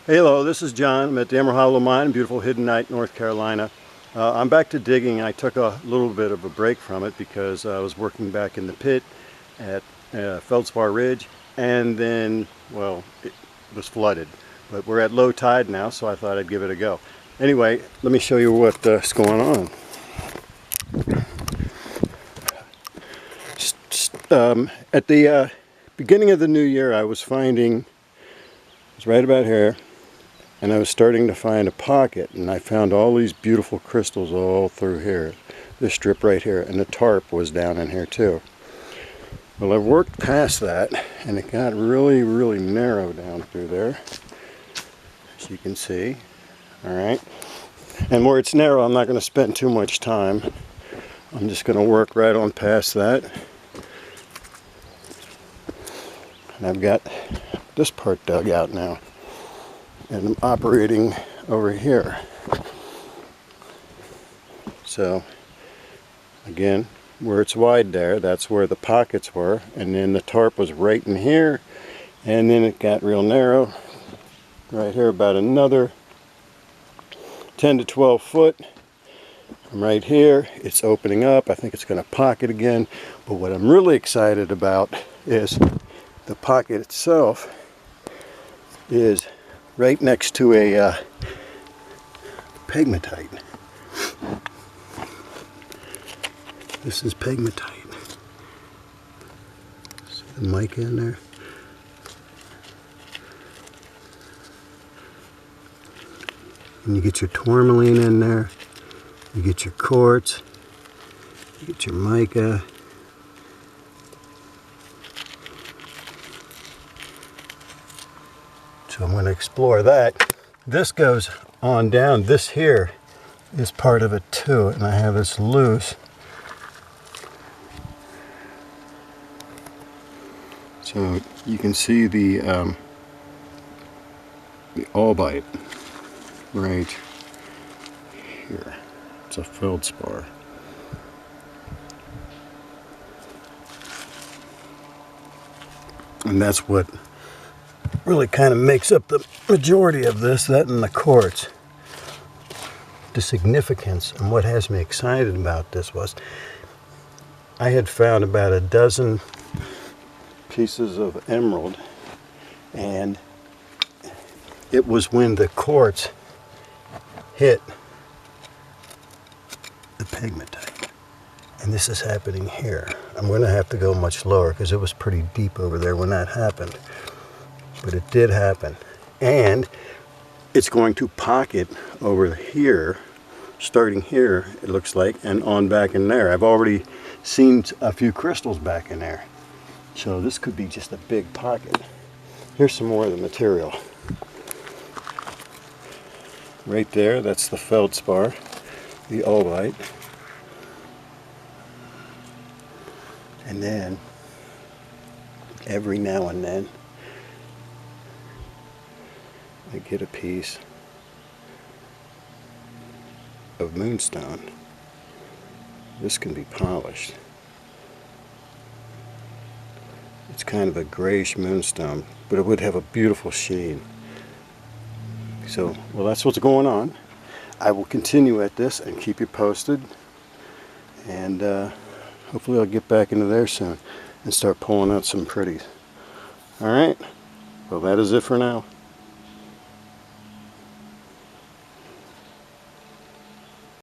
Hello, this is John. I'm at the Emerald Hollow Mine in beautiful Hiddenite, North Carolina. I'm back to digging. I took a little bit of a break from it because I was working back in the pit at Feldspar Ridge, and then, well, it was flooded. But we're at low tide now, so I thought I'd give it a go. Anyway, let me show you what's going on. At the beginning of the new year, I was finding, it's right about here, and I was starting to find a pocket, and I found all these beautiful crystals all through here, this strip right here, and the tarp was down in here too. Well, I've worked past that, and it got really narrow down through there, as you can see. Alright, and where it's narrow, I'm not going to spend too much time. I'm just going to work right on past that. And I've got this part dug out now, and I'm operating over here. So again, where it's wide there, that's where the pockets were, and then the tarp was right in here, and then it got real narrow right here, about another 10 to 12 foot. I'm right here, it's opening up. I think it's going to pocket again, but what I'm really excited about is the pocket itself is right next to a pegmatite. This is pegmatite. See the mica in there? And you get your tourmaline in there, you get your quartz, you get your mica. So I'm going to explore that. This goes on down. This here is part of it too, and I have this loose. So you can see the albite right here. It's a feldspar. And that's what really kind of makes up the majority of this, that and the quartz. The significance and what has me excited about this was I had found about a dozen pieces of emerald, and it was when the quartz hit the pegmatite. And this is happening here. I'm going to have to go much lower because it was pretty deep over there when that happened. But it did happen, and it's going to pocket over here, starting here it looks like, and on back in there. I've already seen a few crystals back in there, so this could be just a big pocket. Here's some more of the material. Right there, that's the feldspar, the albite, and then every now and then I get a piece of moonstone. This can be polished. It's kind of a grayish moonstone, but it would have a beautiful sheen. So, well, that's what's going on. I will continue at this and keep you posted, and hopefully I'll get back into there soon and start pulling out some pretties. Alright, well, that is it for now.